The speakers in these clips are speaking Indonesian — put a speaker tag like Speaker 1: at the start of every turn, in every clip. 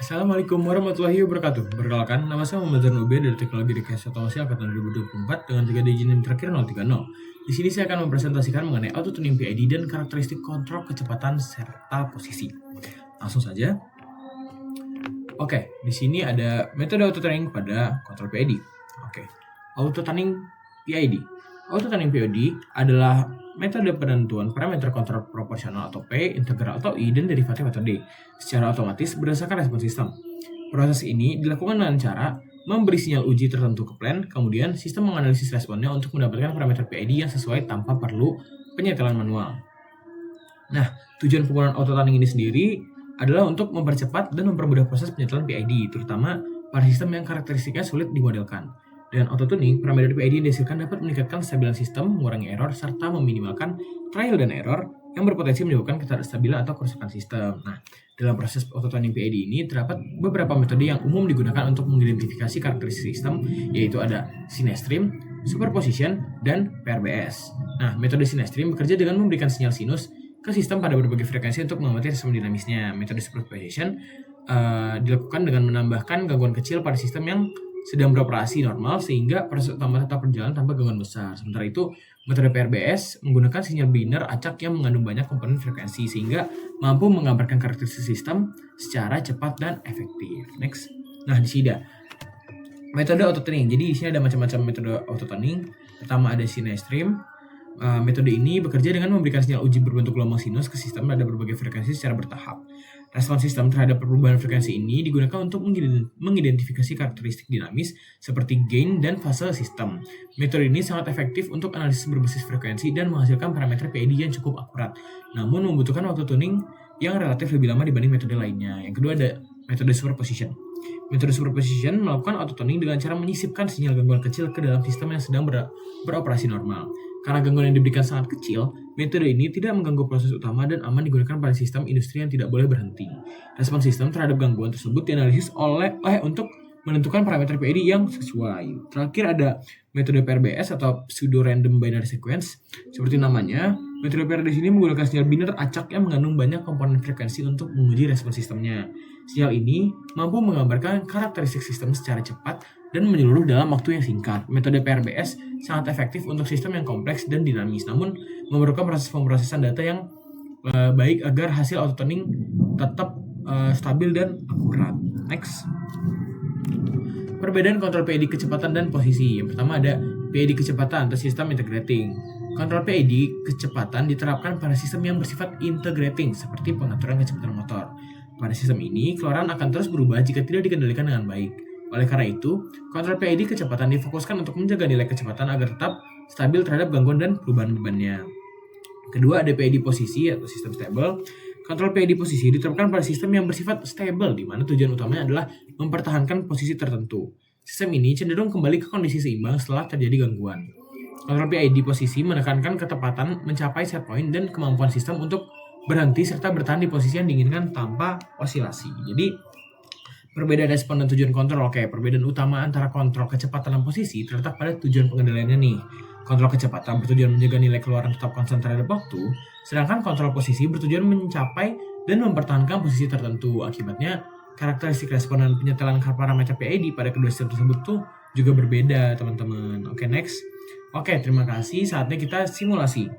Speaker 1: Assalamualaikum warahmatullahi wabarakatuh. Perkenalkan, nama saya Muhammad Zanube dari Teknologi Rekayasa Otomasi Angkatan 2024 dengan 3 digit NIM terakhir 030. Di sini saya akan mempresentasikan mengenai auto tuning PID dan karakteristik kontrol kecepatan serta posisi. Langsung saja. Oke, di sini ada metode auto tuning pada kontrol PID. Oke, auto tuning PID. Auto tuning PID adalah metode penentuan parameter kontrol proporsional atau P, integral atau I, dan derivatif atau D secara otomatis berdasarkan respon sistem. Proses ini dilakukan dengan cara memberi sinyal uji tertentu ke plan, kemudian sistem menganalisis responnya untuk mendapatkan parameter PID yang sesuai tanpa perlu penyetelan manual. Nah, tujuan penggunaan auto tuning ini sendiri adalah untuk mempercepat dan mempermudah proses penyetelan PID, terutama pada sistem yang karakteristiknya sulit dimodelkan. Dengan auto tuning, parameter PID yang dihasilkan dapat meningkatkan kestabilan sistem, mengurangi error, serta meminimalkan trial dan error yang berpotensi menyebabkan ketidakstabilan atau kerusakan sistem. Nah, dalam proses auto tuning PID ini terdapat beberapa metode yang umum digunakan untuk mengidentifikasi karakteristik sistem, yaitu ada sinestream, superposition, dan PRBS. Nah, metode sinestream bekerja dengan memberikan sinyal sinus ke sistem pada berbagai frekuensi untuk mengamati respon dinamisnya. Metode superposition dilakukan dengan menambahkan gangguan kecil pada sistem yang sedang beroperasi normal sehingga proses utama tetap berjalan tanpa gangguan besar. Sementara itu, metode PRBS menggunakan sinyal binär acak yang mengandung banyak komponen frekuensi sehingga mampu menggambarkan karakteristik sistem secara cepat dan efektif. Next. Nah, di sini ada metode auto tuning. Jadi di sini ada macam-macam metode auto tuning. Pertama ada sinestream. Metode ini bekerja dengan memberikan sinyal uji berbentuk gelombang sinus ke sistem pada berbagai frekuensi secara bertahap. Respon sistem terhadap perubahan frekuensi ini digunakan untuk mengidentifikasi karakteristik dinamis seperti gain dan fase sistem. Metode ini sangat efektif untuk analisis berbasis frekuensi dan menghasilkan parameter PID yang cukup akurat, namun membutuhkan waktu tuning yang relatif lebih lama dibanding metode lainnya. Yang kedua ada metode superposition. Metode superposition melakukan auto tuning dengan cara menyisipkan sinyal gangguan kecil ke dalam sistem yang sedang beroperasi normal. Karena gangguan yang diberikan sangat kecil, metode ini tidak mengganggu proses utama dan aman digunakan pada sistem industri yang tidak boleh berhenti. Respon sistem terhadap gangguan tersebut dianalisis untuk menentukan parameter PID yang sesuai. Terakhir ada metode PRBS atau pseudo random binary sequence. Seperti namanya, metode PRBS ini menggunakan sinyal binär acak yang mengandung banyak komponen frekuensi untuk menguji respon sistemnya. Sinyal ini mampu menggambarkan karakteristik sistem secara cepat dan menyeluruh dalam waktu yang singkat. Metode PRBS sangat efektif untuk sistem yang kompleks dan dinamis, namun memerlukan proses pemrosesan data yang baik agar hasil auto tuning tetap stabil dan akurat. Next. Perbedaan kontrol PID kecepatan dan posisi. Yang pertama ada PID kecepatan atau sistem integrating. Kontrol PID kecepatan diterapkan pada sistem yang bersifat integrating seperti pengaturan kecepatan motor. Pada sistem ini, keluaran akan terus berubah jika tidak dikendalikan dengan baik. Oleh karena itu, kontrol PID kecepatan difokuskan untuk menjaga nilai kecepatan agar tetap stabil terhadap gangguan dan perubahan bebannya. Kedua, ada PID posisi atau sistem stable. Kontrol PID posisi diterapkan pada sistem yang bersifat stable, di mana tujuan utamanya adalah mempertahankan posisi tertentu. Sistem ini cenderung kembali ke kondisi seimbang setelah terjadi gangguan. Kontrol PID posisi menekankan ketepatan mencapai set point dan kemampuan sistem untuk berhenti serta bertahan di posisi yang diinginkan tanpa osilasi. Jadi, perbedaan respon dan tujuan kontrol. Oke, perbedaan utama antara kontrol kecepatan dan posisi terletak pada tujuan pengendaliannya nih. Kontrol kecepatan bertujuan menjaga nilai keluaran tetap konstan terhadap waktu, sedangkan kontrol posisi bertujuan mencapai dan mempertahankan posisi tertentu. Akibatnya, karakteristik respon dan penyetelan parameter PID pada kedua sistem tersebut tuh juga berbeda, teman-teman. Oke, next. Oke, terima kasih. Saatnya kita simulasi.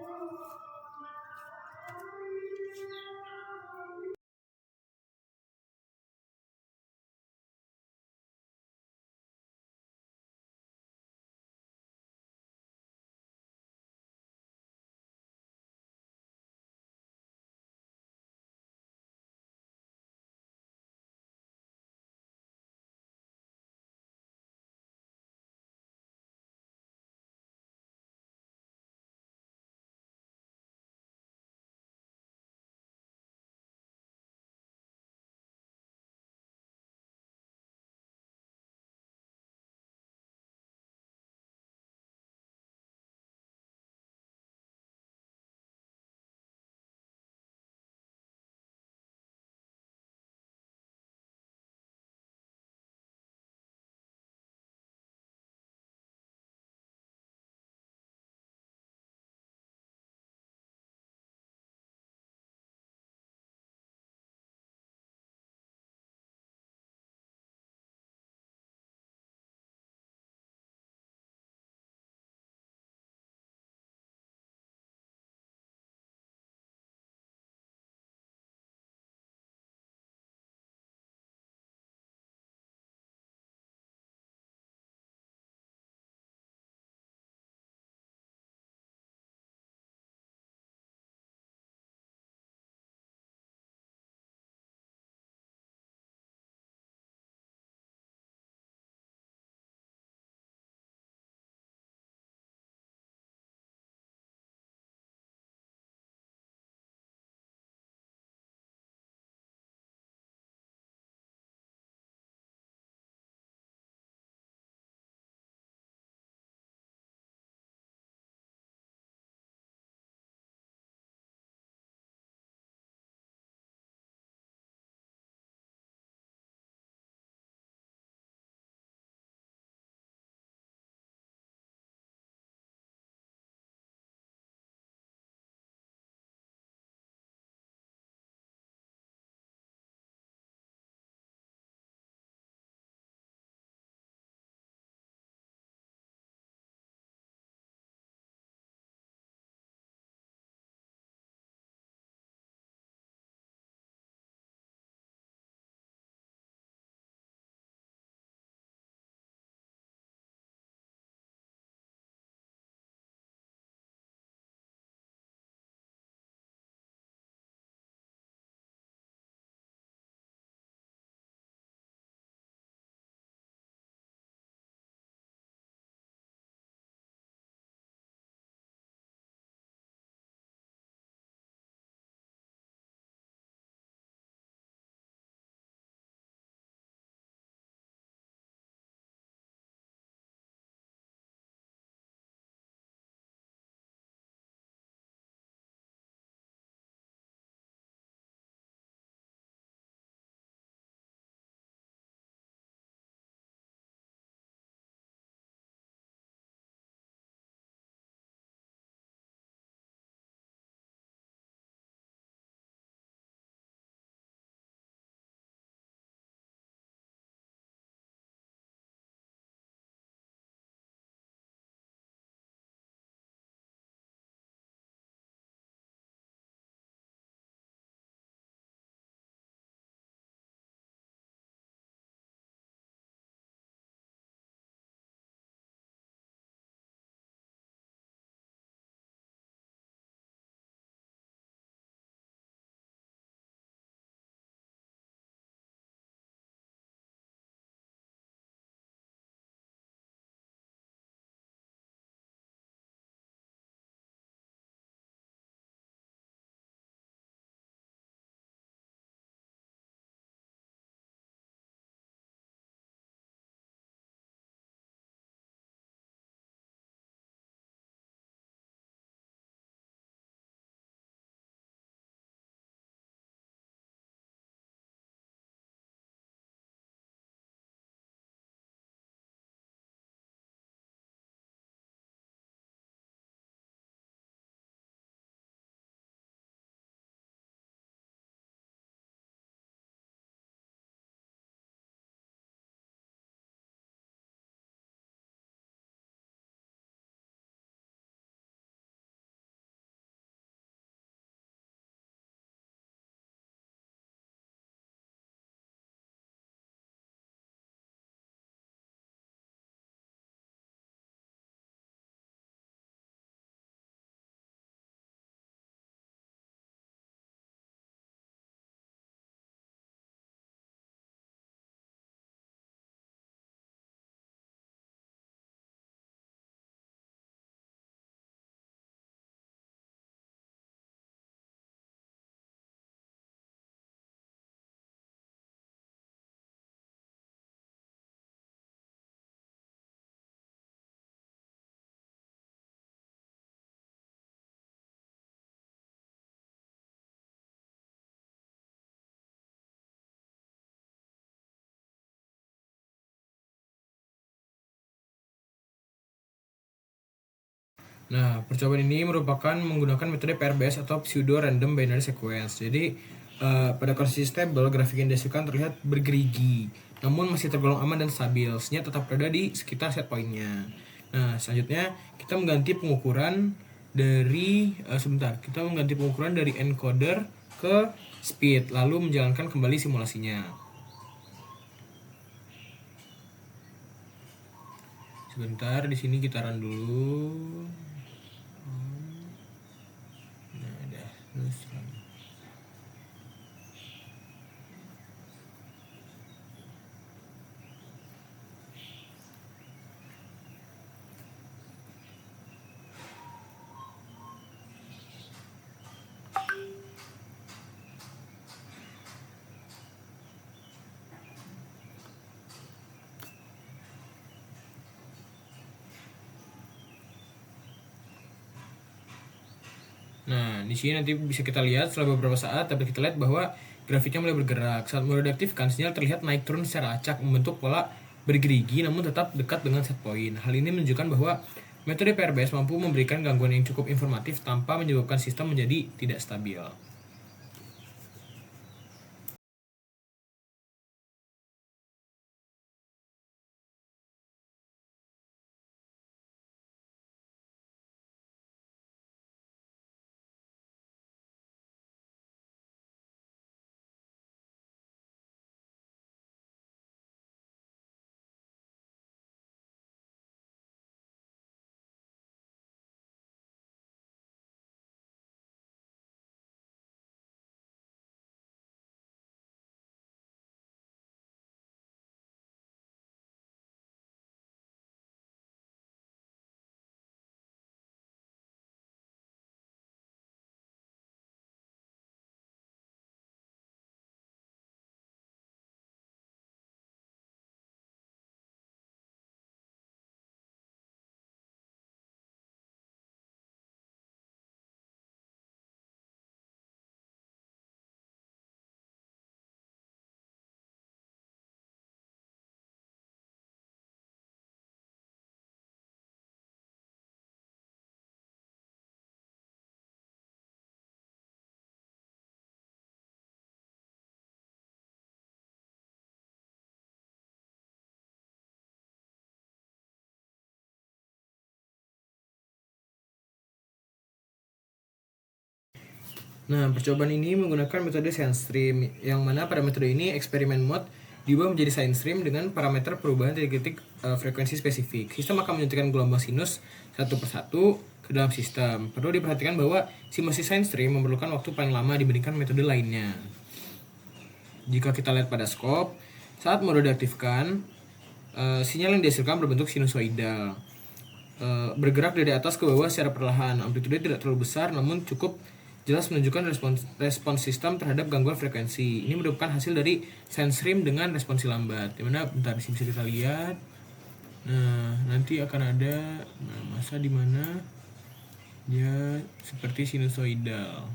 Speaker 1: Nah, percobaan ini merupakan menggunakan metode PRBS atau Pseudo Random Binary Sequence. Jadi, pada kondisi stable, grafik yang dihasilkan terlihat bergerigi, namun masih tergolong aman dan stabil, sehingga tetap berada di sekitar set point-nya. Nah, selanjutnya kita mengganti pengukuran dari kita mengganti pengukuran dari encoder ke speed, lalu menjalankan kembali simulasinya. Sebentar, di sini kita run dulu. Nah, udah terus run. Nah, di sini nanti bisa kita lihat setelah beberapa saat dapat kita lihat bahwa grafiknya mulai bergerak. Saat mulai diaktifkan, sinyal terlihat naik turun secara acak membentuk pola bergerigi namun tetap dekat dengan set point. Hal ini menunjukkan bahwa metode PRBS mampu memberikan gangguan yang cukup informatif tanpa menyebabkan sistem menjadi tidak stabil. Nah, percobaan ini menggunakan metode science stream, yang mana pada metode ini eksperimen mode diubah menjadi science stream dengan parameter perubahan titik-titik frekuensi spesifik. Sistem akan menyuntikkan gelombang sinus satu persatu ke dalam sistem. Perlu diperhatikan bahwa simulasi science stream memerlukan waktu paling lama dibandingkan metode lainnya. Jika kita lihat pada scope, saat mode diaktifkan, sinyal yang dihasilkan berbentuk sinusoidal, bergerak dari atas ke bawah secara perlahan. Amplitude tidak terlalu besar, namun cukup jelas menunjukkan respons sistem terhadap gangguan frekuensi. Ini merupakan hasil dari science stream dengan responsi lambat. Dimana bentar disini bisa kita lihat. Nah, nanti akan ada masa dimana dia seperti sinusoidal.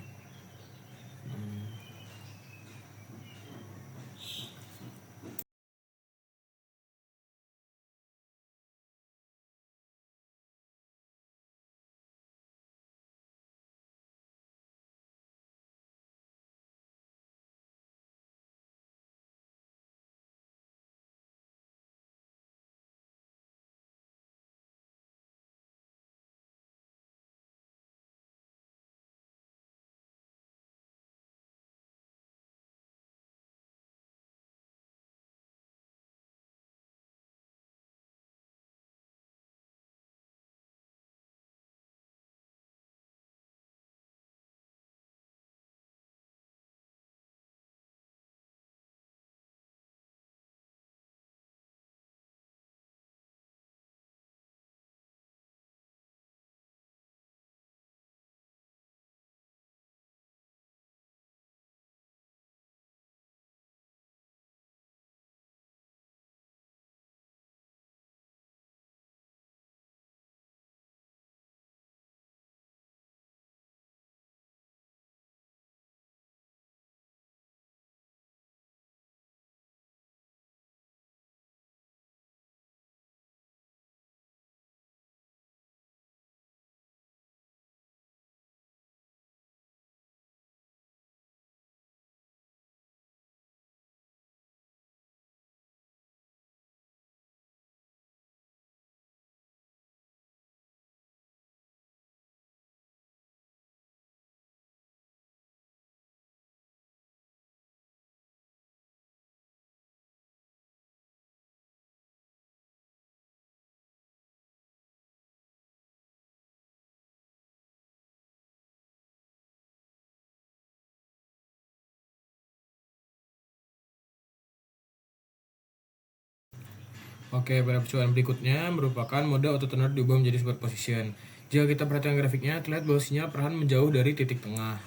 Speaker 1: Oke, pada percobaan berikutnya merupakan mode auto-tuner diubah menjadi superposition. Jika kita perhatikan grafiknya, terlihat bahwa sinyal perlahan menjauh dari titik tengah.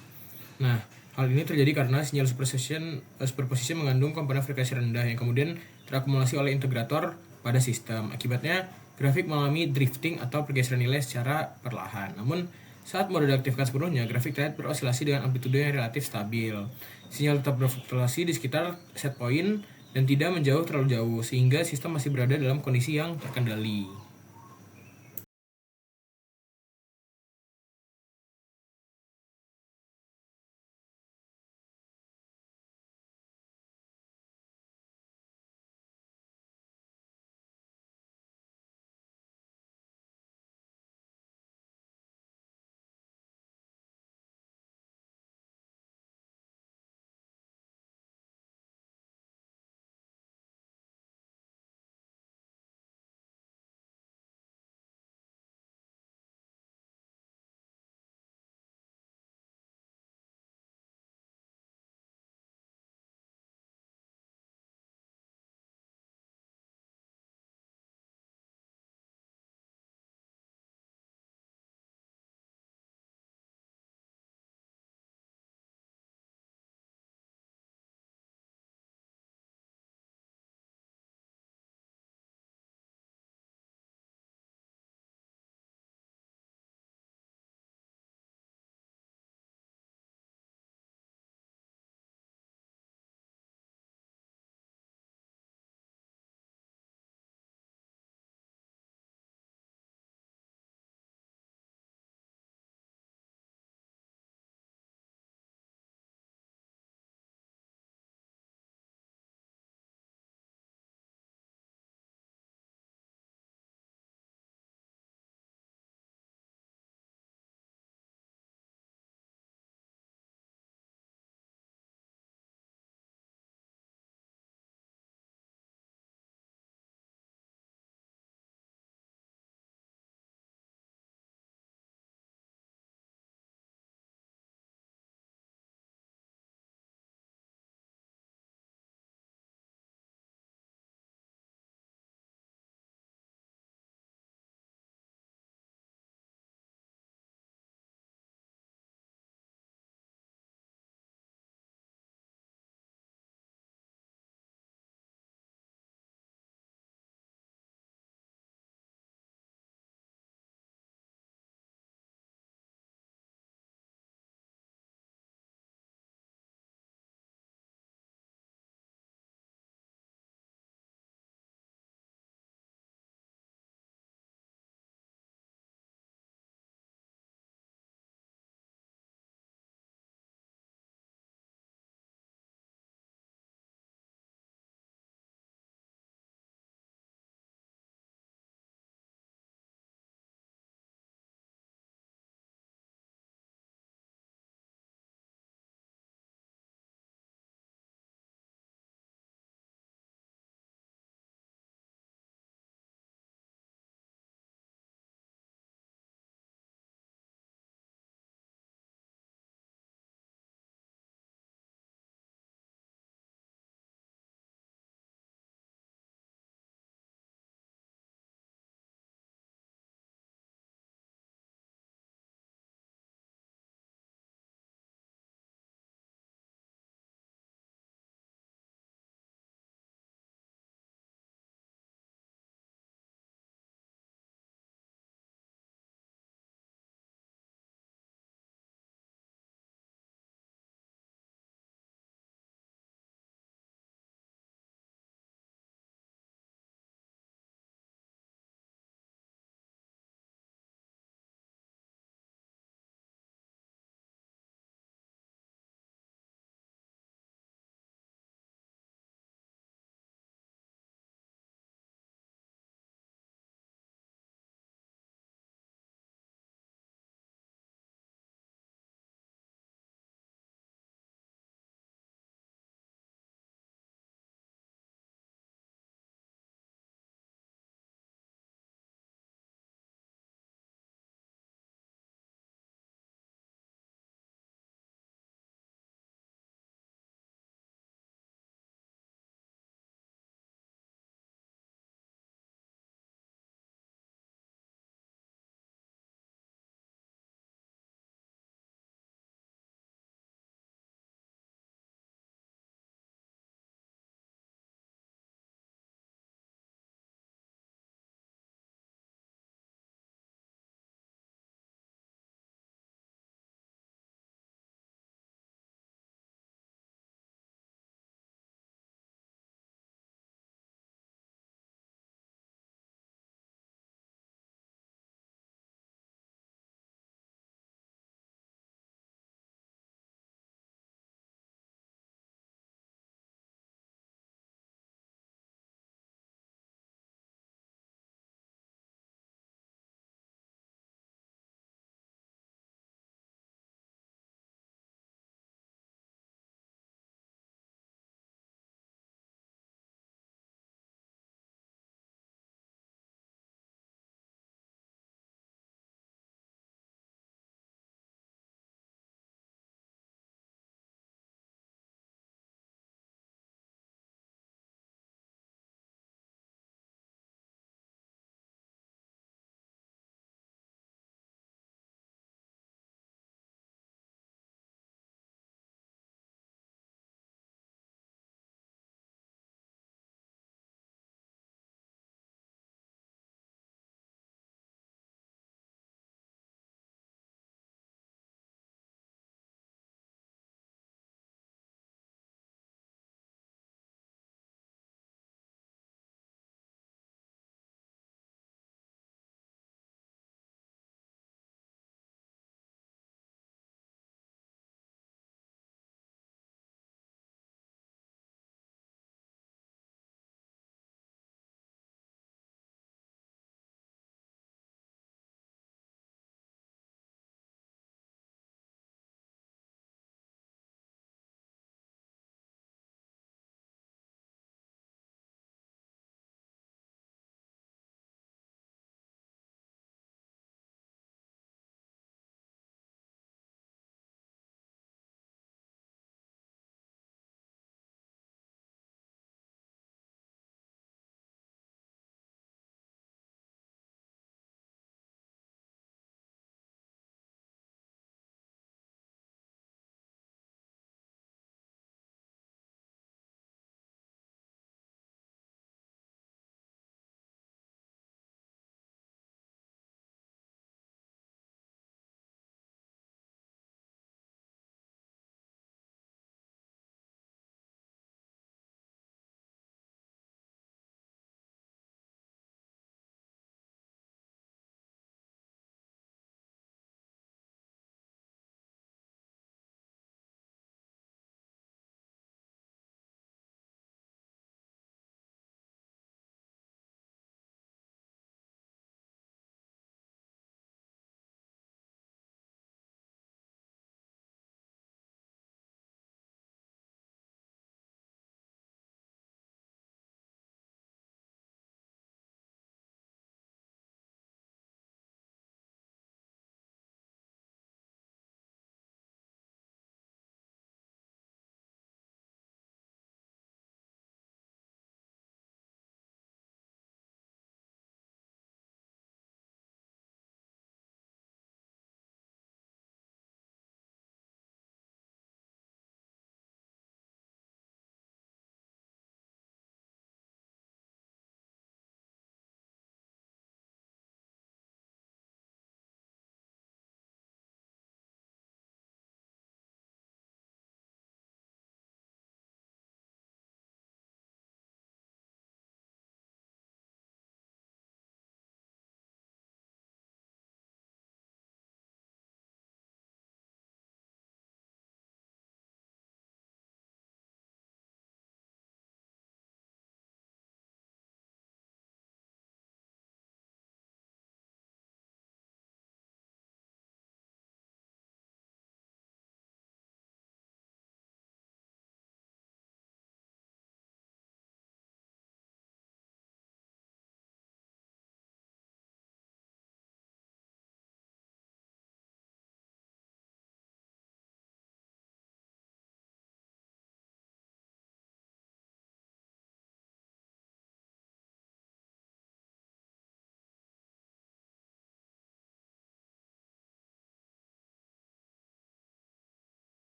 Speaker 1: Nah, hal ini terjadi karena sinyal superposition mengandung komponen frekuensi rendah yang kemudian terakumulasi oleh integrator pada sistem. Akibatnya, grafik mengalami drifting atau pergeseran nilai secara perlahan. Namun, saat mode diaktifkan sepenuhnya, grafik terlihat beroscilasi dengan amplitude yang relatif stabil. Sinyal tetap berfluktuasi di sekitar set point dan tidak menjauh terlalu jauh, sehingga sistem masih berada dalam kondisi yang terkendali.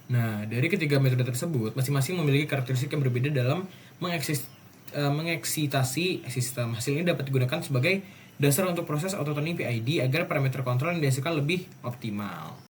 Speaker 1: Nah, dari ketiga metode tersebut, masing-masing memiliki karakteristik yang berbeda dalam mengeksitasi sistem. Hasil ini dapat digunakan sebagai dasar untuk proses autotuning PID agar parameter kontrol yang dihasilkan lebih optimal.